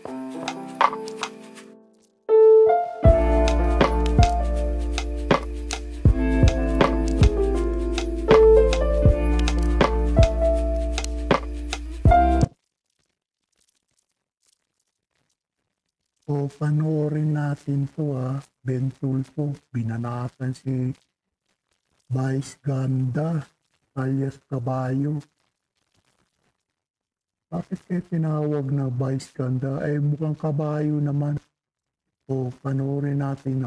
O panoorin natin to Ben Tulfo, binanatan si Vice Ganda alias Kabayo. Bakit kayo tinawag na Vice Ganda? Eh mukhang kabayo naman. O panoorin natin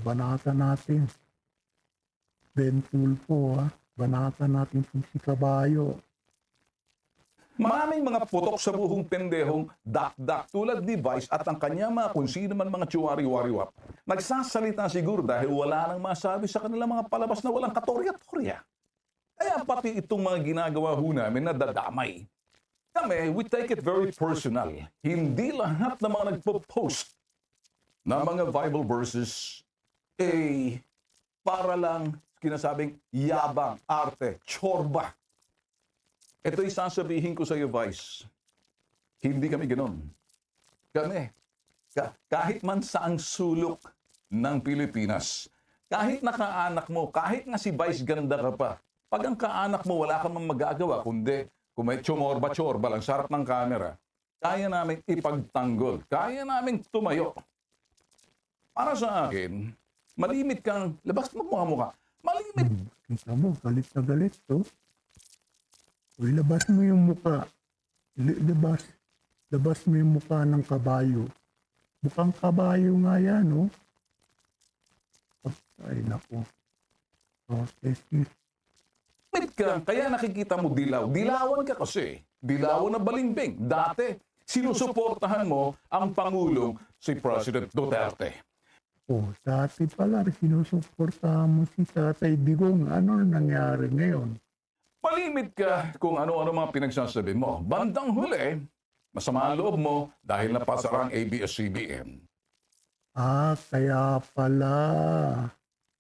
banatan natin. Ben Tulfo banatan natin si Kabayo. Maraming mga putok sa buhong pendehong dak-dak tulad ni Vice at ang kanya mga kung sino man mga tsuwari-wariwap. Nagsasalita siguro dahil wala nang masabi sa kanilang mga palabas na walang katorya-torya. Kaya pati itong mga ginagawa ho namin na dadamay. Kami, we take it very personal. Hindi lahat ng mga nagpo-post na mga Bible verses para lang kinasabing yabang, arte, tsorba. Ito'y sasabihin ko sa iyo, Vice. Hindi kami ganoon. Kami, kahit man saang sulok ng Pilipinas, kahit nakaanak mo, kahit nga si Vice Ganda ka pa, pag ang kaanak mo wala ka mang magagawa, kundi kung may tsumorba-tsorba lang sa harap ng kamera, kaya namin ipagtanggol, kaya namin tumayo. Para sa akin, malimit kang, labas mo mukha-mukha, malimit. Kita mo, galit na galit to. Uy, labas mo yung mukha. Labas mo yung mukha ng kabayo. Mukhang kabayo nga yan, no? Ay, naku. Okay. Kaya nakikita mo dilaw. Dilawan ka kasi. Dilawan na balimbing. Dati, sinusuportahan mo ang Pangulong si President Duterte. Dati pala, sinusuportahan mo si Tatay Digong. Ano nangyari ngayon? Malimit ka kung ano-ano mga pinagsasabi mo. Bandang huli, masama ang loob mo dahil napasara ang ABS-CBN. Kaya pala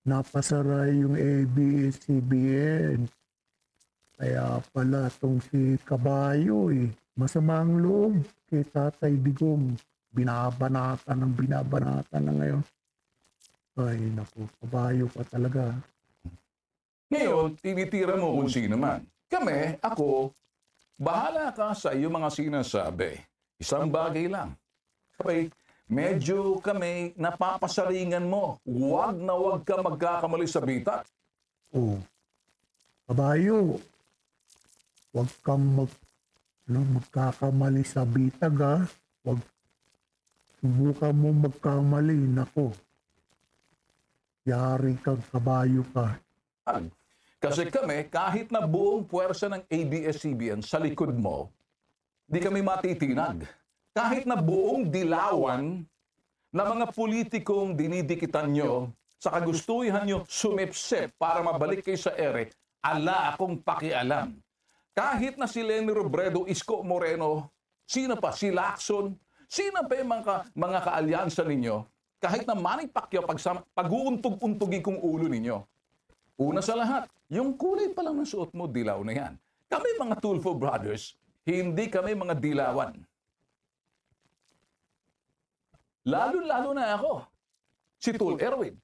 napasara yung ABS-CBN. Kaya pala itong si Kabayo masama ang loob kay Tatay Digong. Binabanatan na ngayon. Ay naku, Kabayo pa talaga. Ngayon, tinitira mo kung sino man. Kami, ako, bahala ka sa iyong mga sinasabi. Isang bagay lang. Okay, medyo kami napapasaringan mo. Huwag na huwag ka magkakamali sa bitag. Kabayo, huwag kang magkakamali sa bitag Huwag subukan mo magkamali. Nako, yari kang kabayo ka. Kasi kami, kahit na buong puwersa ng ABS-CBN sa likod mo, di kami matitinag. Kahit na buong dilawan na mga politikong dinidikitan nyo, sa kagustuhan nyo sumipsip para mabalik kayo sa ere, ala akong pakialam. Kahit na si Leni Robredo, Isko Moreno, sino pa, si Lacson, sino pa yung mga kaalyansa ninyo, kahit na Manny Pacquiao, pag-uuntog-untogin kong ulo ninyo. Una sa lahat, yung kulay pa lang ng suot mo, dilaw na yan. Kami mga Tulfo Brothers, hindi kami mga dilawan. Lalo-lalo na ako, si Tul Erwin.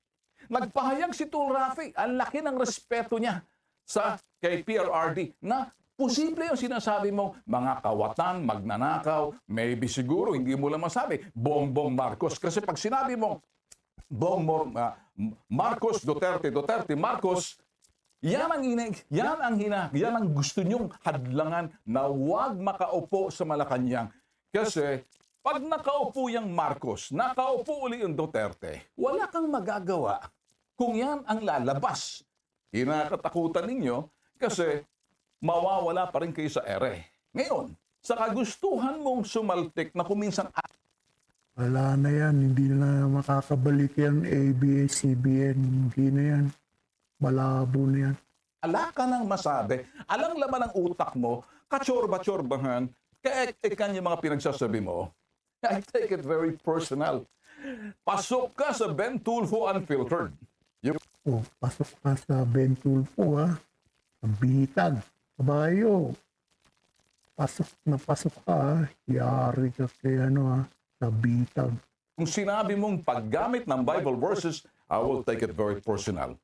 Nagpahayag si Tul Rafi, ang laki ng respeto niya kay PRRD na posible yung sinasabi mo, mga kawatan, magnanakaw, maybe siguro, hindi mo lang masabi, Bongbong Marcos. Kasi pag sinabi mo, Marcos, Duterte, Marcos, yan ang gusto nyong hadlangan na huwag makaupo sa Malacanang. Kasi pag nakaupo yung Marcos, nakaupo uli yung Duterte, wala kang magagawa kung yan ang lalabas. Kinakatakutan ninyo kasi mawawala pa rin kayo sa ere. Ngayon, sa kagustuhan mong sumaltik na kuminsan wala na yan. Hindi na makakabalik yan. ABS-CBN. Hindi na yan. Malabo na yan. Ala ka nang masabi. Alang laman ng utak mo, katsorba-tsorbahan, kaek-ekan yung mga pinagsasabi mo. I take it very personal. Pasok ka sa Ben Tulfo Unfiltered. Pasok ka sa Ben Tulfo Ang bitag. Kabayo. pasok na pasok ka, yari ka kay sa bitag. Kung sinabi mong paggamit ng Bible verses, I will take it very personal.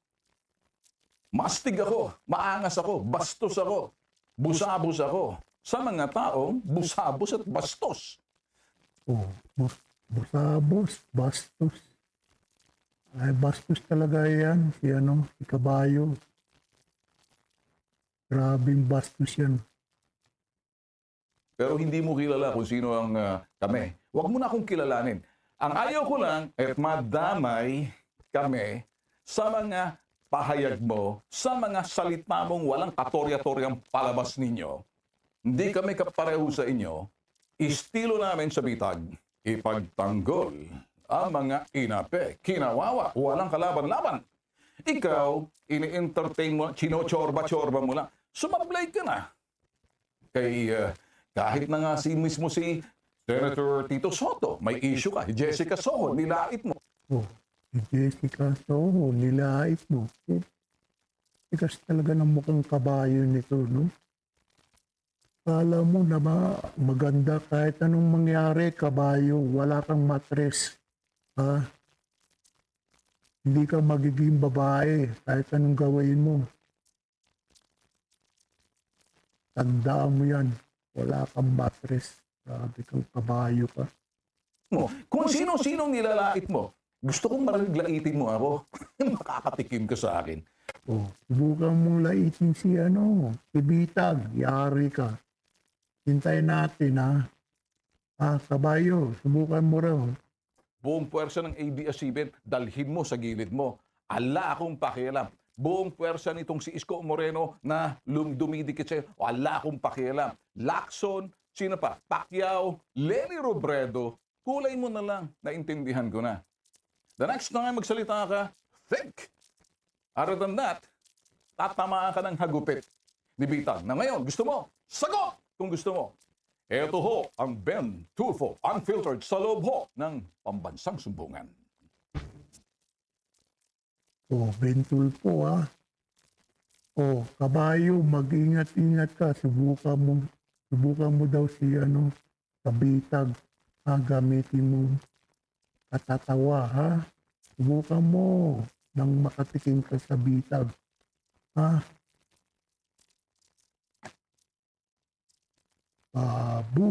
Mastig ako, maangas ako, bastos ako, busabos ako. Sa mga taong busabos at bastos. Oh, busabos, bastos. Ay, bastos talaga yan. Si Kabayo. Grabing bastos yan. Pero hindi mo kilala kung sino ang kami. Huwag mo na akong kilalanin. Ang ayaw ko lang at madamay kami sa mga pahayag mo, sa mga salita mong walang katorya-toryang palabas ninyo. Hindi kami kapareho sa inyo. Estilo namin sa bitag, ipagtanggol ang mga inape, kinawawa, walang kalaban-laban. Ikaw, ini-entertain mo, chino-chorba-chorba mo lang. Sumablay ka na. Kay kahit na nga mismo si Senator Tito Soto, may issue ka. Jessica Soho, nilait mo. Oh, si Jessica Soho, nilait mo. Tigas talaga ng mukhang kabayo nito, no? Kala mo na ba maganda kahit anong mangyari, kabayo, wala kang matres. Ha? Hindi ka magiging babae kahit anong gawin mo. Tandaan mo yan. Wala kang matres. Grabe kang kabayo ka. Kung sino-sinong nilalait mo, gusto kong mariglaitin mo ako. Makakatikim ka sa akin. Oh, subukan mong laitin si Bitag, yari ka. Hintayin natin, ha? Kabayo, subukan mo raw. Buong puwersa ng ABS-CBN, dalhin mo sa gilid mo. Ala akong pakialam. Buong puwersa nitong si Isko Moreno na dumidikit sa'yo. Ala akong pakialam. Lacson, sino pa? Pacquiao, Lenny Robredo. Kulay mo na lang. Naintindihan ko na. The next time magsalita ka, think. Other than that, tatamaan ka ng hagupit ni Bitag. Na ngayon, gusto mo, sagot kung gusto mo. Ito ho ang Ben Tulfo, unfiltered sa loob ho ng Pambansang Sumbungan. Oh, Bentul po, ha? Oh, kabayo, mag-ingat-ingat ka. Subukan mo daw si sa Bitag. Gamitin mo katatawa, ha? Subukan mo nang makatikim ka sa Bitag. Ha? Babu!